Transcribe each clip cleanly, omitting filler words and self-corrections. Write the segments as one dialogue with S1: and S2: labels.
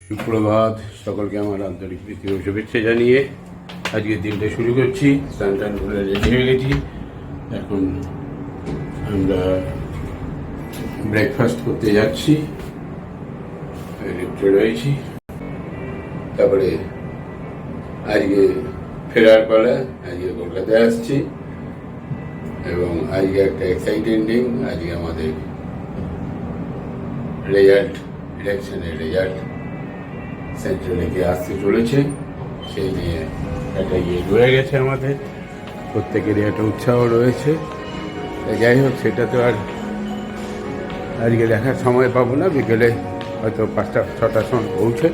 S1: সুপ্রভাত, সকলকে আমার আন্তরিক প্রীতি ও শুভেচ্ছা জানিয়ে আজকের দিনটা শুরু করছি। স্নান টান করে রেডি হয়ে গেছি। এখন আমরা ব্রেকফাস্ট করতে যাচ্ছি, লিফটে রয়েছি। তারপরে আজকে ফেরার পালা, আজকে কলকাতায় আসছি এবং আজকে একটা এক্সাইটিং দিন। আজকে আমাদের রেজাল্ট, ইলেকশনের রেজাল্ট সেন্ট্রালে গিয়ে আসতে চলেছে। সেই নিয়ে একটা রয়ে গেছে আমাদের প্রত্যেকেরই একটা উৎসাহ রয়েছে। যাই হোক, সেটা তো আর আজকে দেখার সময় পাবো না। বিকেলে হয়তো 5টা-6টার সময় পৌঁছে,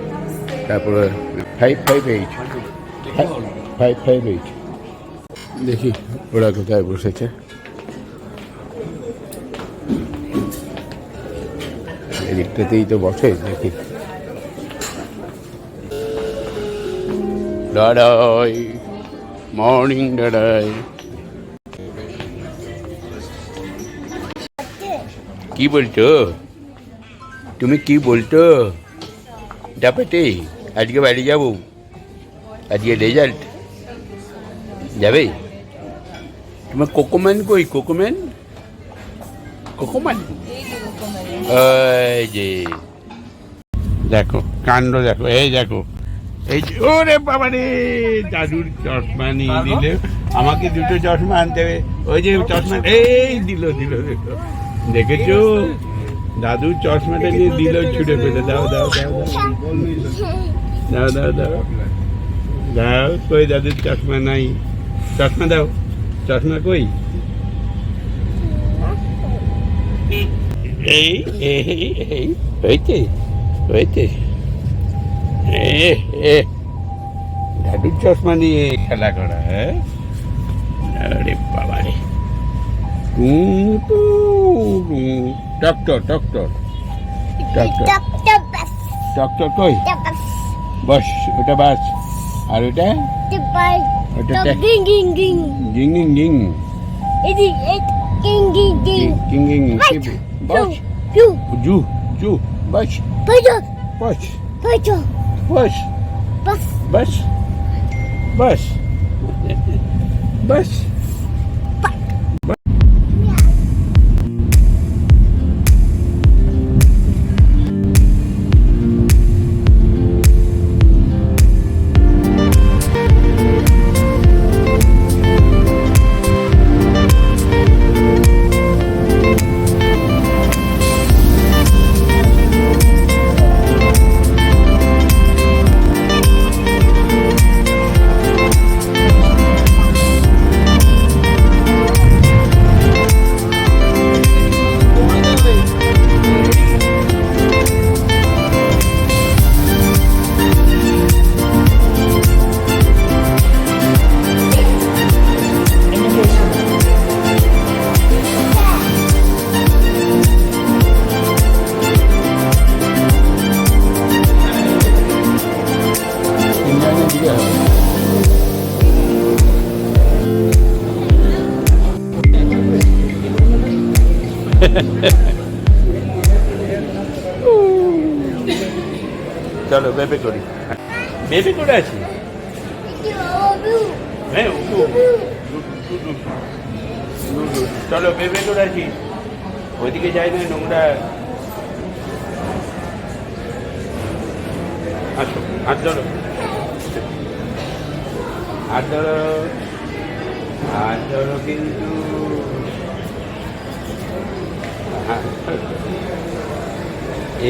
S1: তারপরে 558 দেখি ওরা কোথায় বসেছে। এদিকটাতেই তো বসে, দেখি। দাদাই, মর্নিং দাদাই। কি বলছো তুমি? কি বলছো ডাপাতে? আজকে বাড়ি যাবো, আজকে রেজাল্ট যাবে। তোমার কোকোম্যান কই? কোকোম্যান এই যে দেখো কাণ্ড, দেখো এই দেখো, এই যে ওরে বাবা রে, দাদুর চশমা নিয়ে দিলে। আমাকে দুটো চশমা আনতে হবে। ওই যে চশমা এই দিল, দেখেছো? দাদুর চশমাটা নিয়ে দিল, ছুটে ফেলে। দাও দাও দাও দাও দাও দাও দাও। কই দাদুর চশমা নাই? চশমা দাও, চশমা কই? এই হয়েছে হয়েছে। দাদুর চশমা নিয়ে খেলা করা, হ্যাঁ? আরে বাবা রে। ডক্টর ডক্টর ডক্টর ডক্টর কই? বস, ওটা বাস। আর ওটা ওটা গিং গিং গিং গিং গিং গিং গিং। বস জু জু বস বস বস বস বস বস। চলো বেবে করি। বেবে করে আছি, হ্যাঁ। চলো বেবে করে আছি। ওইদিকে যাই না, নোংরা। আসো, হাত ধরো, হাত ধরো, হাত ধরো কিন্তু।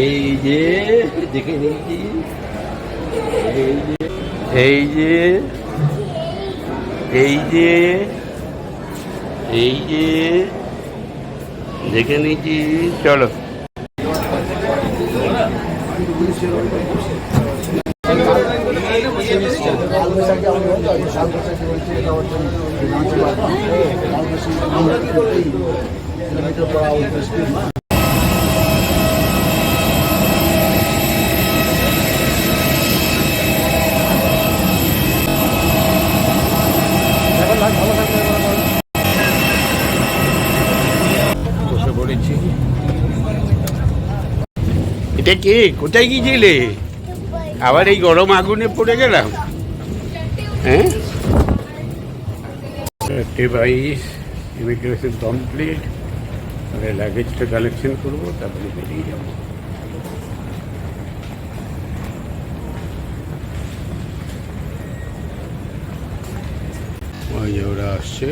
S1: এই যে দেখে নিয়েছি, এই যে এই যে এই যে দেখে নিয়েছি। চলো বসে পড়েছি। এটা কে? কোথায় গিয়েছিলে? আবার এই গরম আগুনে পড়ে গেলাম। হ্যাঁ, ডিভাইস ইমিগ্রেশন কমপ্লিট। তাহলে লাগেজটা কালেকশন করবো, তারপরে বেরিয়ে যাবো। ওই যে ওরা আসছে।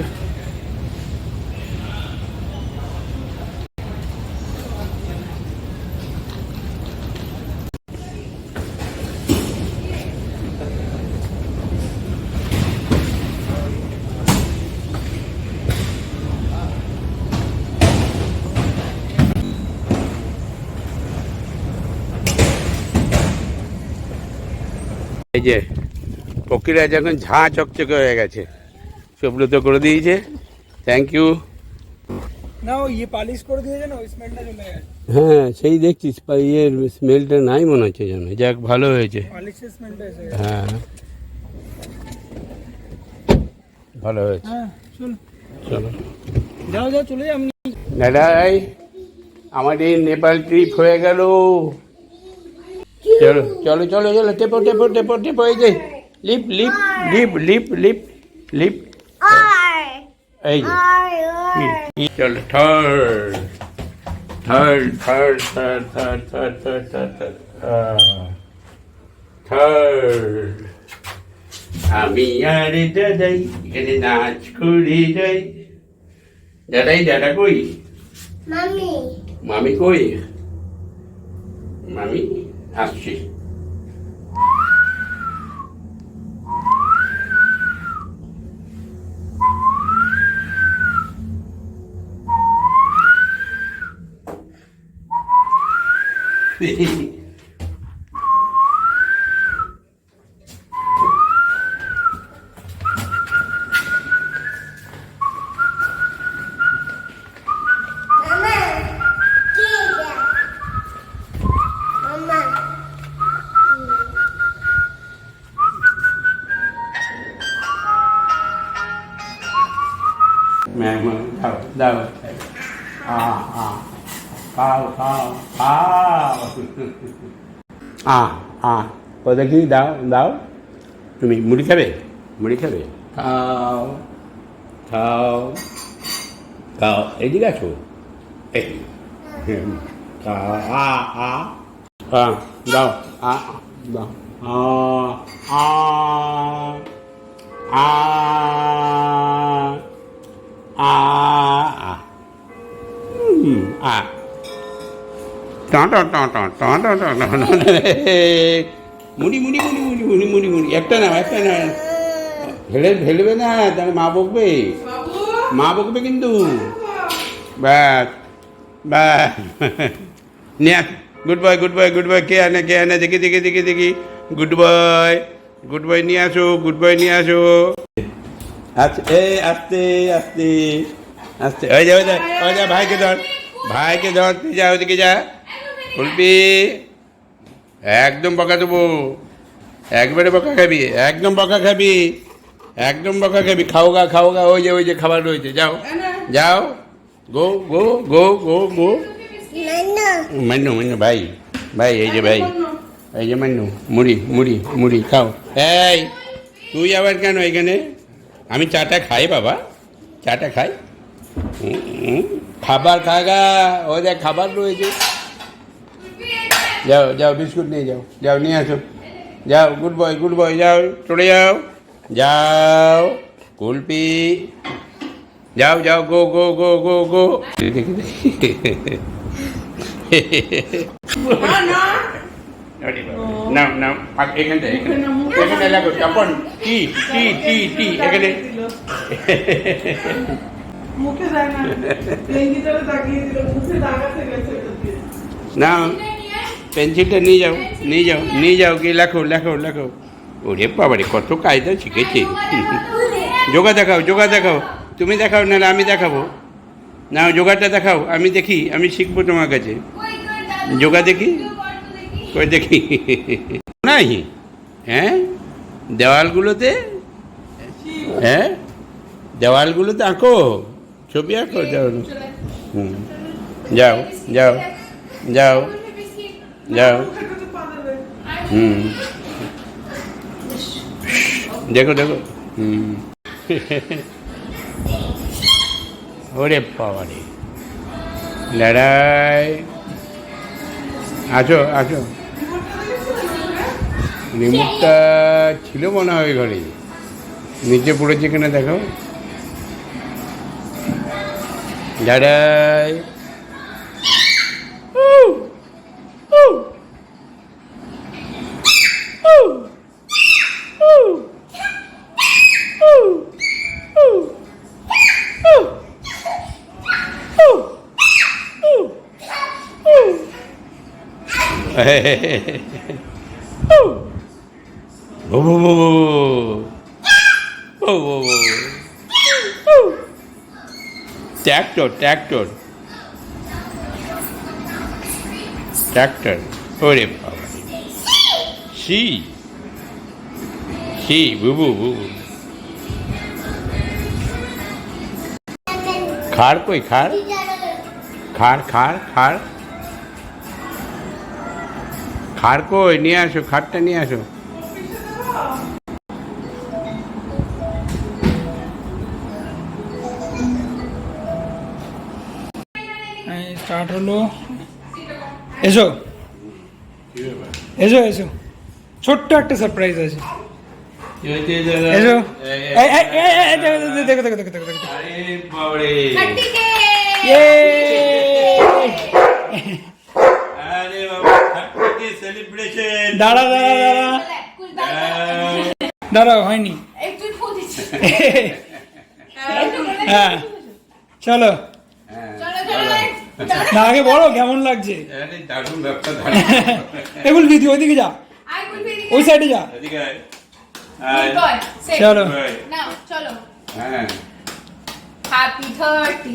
S1: এই যে পক্ষীরাজ এখন ঝাঁ চকচকে হয়ে গেছে, সুব্রত করে দিয়েছে। Thank you.
S2: না ও ইয়ে পালিশ করে দিয়েছে না, ওই স্মেলটা চলে গেছে।
S1: হ্যাঁ, সেই দেখছিস ইয়ের স্মেলটা নাই মনে হচ্ছে যেন। যাক, ভালো হয়েছে।
S2: পালিশের স্মেলটা এসে গেছে।
S1: হ্যাঁ, ভালো হয়েছে।
S2: হ্যাঁ চলো
S1: চলো
S2: যাও যাও চলে যাও। আমি
S1: দাদাই, আমাদের নেপাল ট্রিপ হয়ে গেল। চলো চলো চলো চলো, টেপো টেপো টেপো টেপো। এই যে leap leap leap leap leap leap. এই যে চলো, third third third third third third third third third third. আমি আর দাদাই এখানে নাচ করে যাই। দাদাই, দাদা কই?
S3: মামি
S1: মামি কই? মামি আসছি।
S3: মামা কি এটা মামা
S1: মেহমান খাও, দাও। খাও খাও খাও। ও দেখি, দাও দাও। তুমি মুড়ি খাবে? মুড়ি খাবে? খাও খাও খাও। এইদিকে আছো? এই খাও। দাও। দাও। মুড়ি মুড়ি মুড়ি মুড়ি মুড়ি মুড়ি মুড়ি। একটা না, একটা না। ফেলবে না, তাহলে মা বকবে। মা বকবে কিন্তু। ব্যাস ব্যাস। নিয়ে good boy good boy good boy. কে আনে কে আনে? দেখি দেখি দেখি দেখি। গুড বয় গুড বয় নিয়ে আসো, গুড বয় নিয়ে আসো। আচ্ছা, এই আস্তে আস্তে আস্তে। ওই যা ওই যা ওই যা, ভাইকে ধর, ভাইকে ধর। তুই যা, ওইদিকে যা। বলবি একদম বকা দেবো, একবারে বকা খাবি, একদম বকা খাবি, একদম বকা খাবি। খাওগা খাওগা। ওই যে খাবার রয়েছে, যাও যাও। গো গো গো গো গো। মান্নু মান্নু ভাই ভাই, এই যে ভাই, এই যে মান্নু। মুড়ি মুড়ি মুড়ি খাও। এই তুই আবার কেন এখানে? আমি চাটা খাই বাবা, চাটা খাই। খাবার খাগা। ও দেখ খাবার রয়েছে। যাও যাও, বিস্কুট নিয়ে যাও, যাও নিয়ে আসো। যাও, গুড বয়, যাও চলে যাও, যাও কুলপি। যাও যাও, গো গো গো গো গো। দেখি নাও নাও, এখানটা এখানে লাগো। চাপন টি টি টি টি এখানে।
S2: মুখে যায় না, লেঙ্গি ধরে তাকিয়ে দিল, মুখে দাগাতে গেছে।
S1: নাও, পেন্সিলটা নিয়ে যাও, নিয়ে যাও, নিয়ে যাও। কি লেখো লেখো লেখো। ওরে বাবারে, কত কায়দা শিখেছে। যোগা দেখাও, যোগা দেখাও। তুমি দেখাও, নাহলে আমি দেখাবো। নাও, যোগাটা দেখাও, আমি দেখি, আমি শিখবো তোমার কাছে। যোগা দেখি, কই দেখি। নাই? হ্যাঁ, দেওয়ালগুলোতে, হ্যাঁ দেওয়ালগুলোতে আঁকো, ছবি আঁকো। যাও, যাও যাও যাও যাও। দেখো দেখো ওরে বাবা রে লড়াই আছো আছো রিমোটটা ছিল মনে হয় ঘরে নিচে পড়েছে কিনা দেখো লড়াই ট্র্যাক্টর ট্র্যাক্টর ট্র্যাক্টর ওরে বাবা সি সি বুবু বুবু খার কই খার খার খার খার খার কই নিয়ে আসো খারটা নিয়ে আসো
S4: স্টার্ট হলো এসো এসো এসো ছোট্ট একটা সারপ্রাইজ আছে এসো দেখো দেখো দেখো দেখো দেখো দাঁড়া দাঁড়া দাঁড়া দাঁড়াও হয়নি হ্যাঁ চলো না আগে বলো কেমন লাগছে এগুলো দিদি ওইদিকে যা ওই সাইডে যা চলো
S5: চলো
S1: হ্যাঁ
S5: হ্যাপি
S1: 30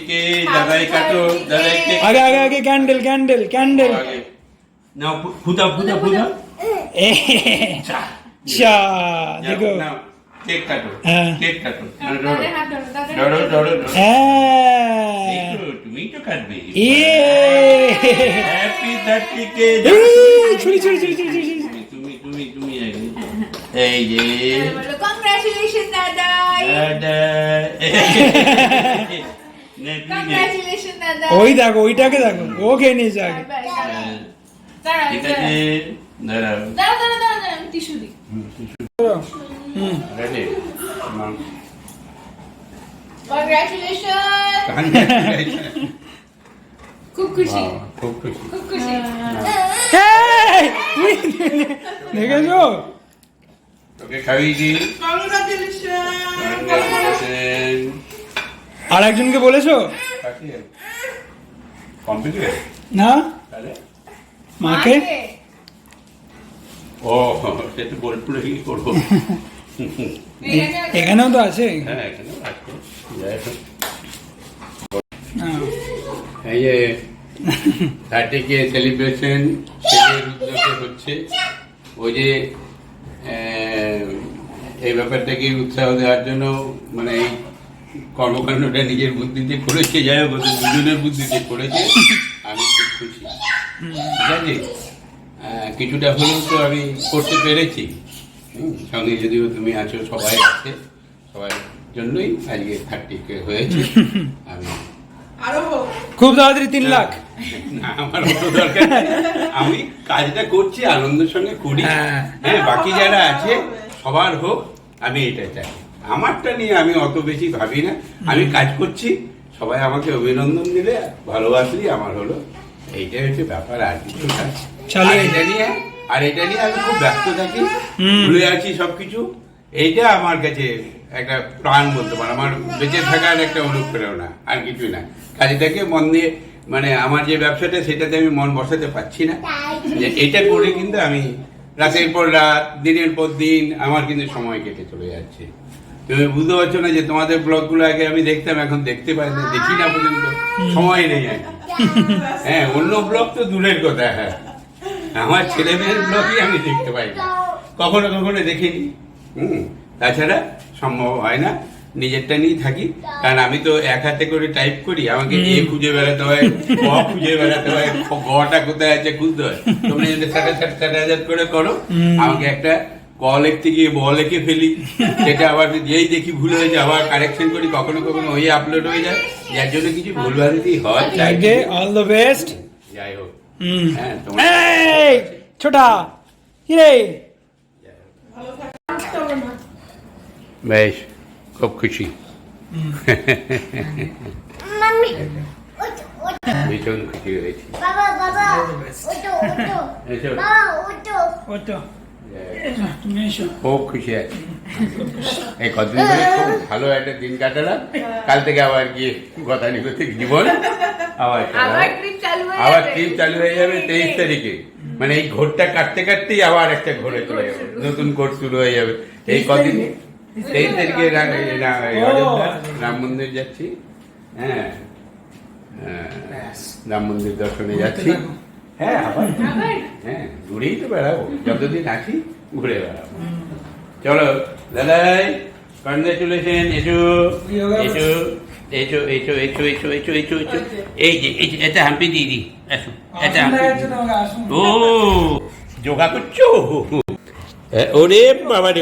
S1: কে দাদাই কাটো দাদাই কে
S4: আগে আগে আগে ক্যান্ডেল ক্যান্ডেল ক্যান্ডেল
S1: নাও ফুটা ফুটা ফুটা
S4: চা দেখো
S1: কেক কাটো
S4: হ্যাঁ।
S1: কেক কাটো
S5: ধরো
S1: ডরো ডরো
S4: হ্যাঁ
S1: তুমি তো কাটবে
S4: এ
S1: হ্যাপি 30 কে
S4: ছুরি ছুরি ছুরি ছুরি ছুরি
S1: তুমি তুমি তুমি এই যে
S5: কংগ্রাচুলেশন দাদা কংগ্রাচুলেশন দাদা
S4: ওই দেখো ওইটাকে দেখো ও খেয়ে নিয়েছে আগে
S1: ঠিক আছে দাঁড়াও
S5: দাঁড়া দাঁড়া দাঁড়া আমি টিস্যু দিই
S4: হুম
S1: রেডি
S5: কংগ্রাচুলেশন খুব খুশি
S1: খুব খুশি
S5: খুব খুশি
S4: এই, উই, দেখেছো
S1: ওকে খাইয়ে দিই
S2: কংগ্রাচুলেশন
S4: আর একজনকে বলেছো
S1: কমপ্লিট
S4: না
S1: তাহলে
S4: মাকে
S1: ও সে তো বোলপুরে কি করবো
S4: এখানেও তো আছে
S1: হ্যাঁ এখানেও আছে যাই হোক
S4: হ্যাঁ।
S1: এই যে 30 কে সেলিব্রেশন উদ্যোগে হচ্ছে ওই যে এই ব্যাপারটাকে উৎসাহ দেওয়ার জন্য মানে এই কর্মকাণ্ডটা নিজের বুদ্ধিতে করেছে যাই হোক ওদের দুজনের বুদ্ধিতে করেছে আমি খুব খুশি ঠিক আছে কিছুটা হলেও তো আমি করতে পেরেছি সঙ্গে যদিও তুমি আছো সবাই আছে সবার জন্যই আজকে 30 কে হয়েছে আমি
S2: আরো হোক
S4: খুব তাড়াতাড়ি 3 লাখ
S1: না আমার অত দরকার নেই। আমি কাজটা করছি আনন্দের সঙ্গে করি
S4: হ্যাঁ।
S1: হ্যাঁ বাকি যারা আছে সবার হোক আমি এটা চাই আমারটা নিয়ে আমি অত বেশি ভাবি না আমি কাজ করছি সবাই আমাকে অভিনন্দন দিলে ভালোবাসলি আমার হলো এইটাই হচ্ছে ব্যাপার আর কিছু না।
S4: চলো।
S1: আর এটা নিয়ে আমি খুব ব্যস্ত থাকি ভুলে আছি সবকিছু এইটা আমার কাছে একটা প্রাণ বলতে পারো আমার বেঁচে থাকার একটা অনুপ্রেরণা আর কিছুই না কাজটাকে মন দিয়ে মানে আমার যে ব্যবসাটা সেটাতে আমি মন বসাতে পারছি না যে এটা করে কিন্তু আমি রাতের পর রাত দিনের পর দিন আমার কিন্তু সময় কেটে চলে যাচ্ছে তুমি বুঝতে পারছো না যে তোমাদের ব্লগগুলো আগে আমি দেখতাম এখন দেখতে পাই না দেখি না পর্যন্ত সময় নেই আর কি। হ্যাঁ অন্য ব্লগ তো দূরের কথা হ্যাঁ আমার ছেলে মেয়ের ব্লগই আমি দেখতে পাই না কখনো কখনো দেখিনি তাছাড়া সম্ভব হয় না নিজেরটা নিয়ে থাকি কারণ আমি তো এক হাতে করে টাইপ করি আমাকে এ খুঁজে বেড়াতে হয় ক খুঁজে বেড়াতে হয় গটা কোথায় আছে খুঁজতে হয় তোমরা যদি 7,500 করে করো আমাকে একটা ক লিখতে গিয়ে ব লিখে ফেলি, সেটা আবার যেই দেখি ভুল হয়ে যায় আবার কারেকশন করি, কখনো কখনো ওই আপলোড হয়ে যায়, যার জন্য কিছু ভুলভ্রান্তি হয়। তাই
S4: ওকে, অল দ্য বেস্ট।
S1: যাই হোক,
S4: হুম।
S1: হ্যাঁ তোমার
S4: এই ছোটা কি রে?
S2: ভালো থাকতে হবে না।
S1: বেশ, খুব খুশি,
S3: মাম্মি ওটো ওটো
S1: ভীষণ খুশি হয়েছি।
S3: বাবা বাবা
S4: All the best.
S3: ওটো ওটো
S1: এসো,
S3: বাবা ওটো
S4: ও তো তুমি এসো।
S1: খুব খুশি আছি। এই কদিন ধরে খুব ভালো একটা দিন কাটালাম, কাল থেকে আবার গিয়ে গতানুগতিক জীবন আবার
S5: আবার ট্রিপ চালু হয়ে
S1: আবার
S5: যাবে।
S1: ট্রিপ চালু হয়ে যাবে 23 তারিখে। মানে এই ঘোরটা কাটতে কাটতেই আবার একটা ঘোরে চলে যাবে, নতুন ঘোর শুরু হয়ে যাবে এই কদিন। 23 তারিখে অযোধ্যা রাম মন্দির যাচ্ছি। হ্যাঁ, রাম মন্দির দর্শনে যাচ্ছি। হ্যাঁ আবার, হ্যাঁ ঘুরেই তো বেড়াবো, যতদিন আছি ঘুরে বেড়াবো। চলো দাদাই, কনগ্রেচুলেশন। এসো এসো এসো এসো এসো এসো এসো এসো এসো। এই যে এটা হাম্পি দিদি, এসো এটা হাম্পি। ও যোগা করছো? ওরে বাবা রে।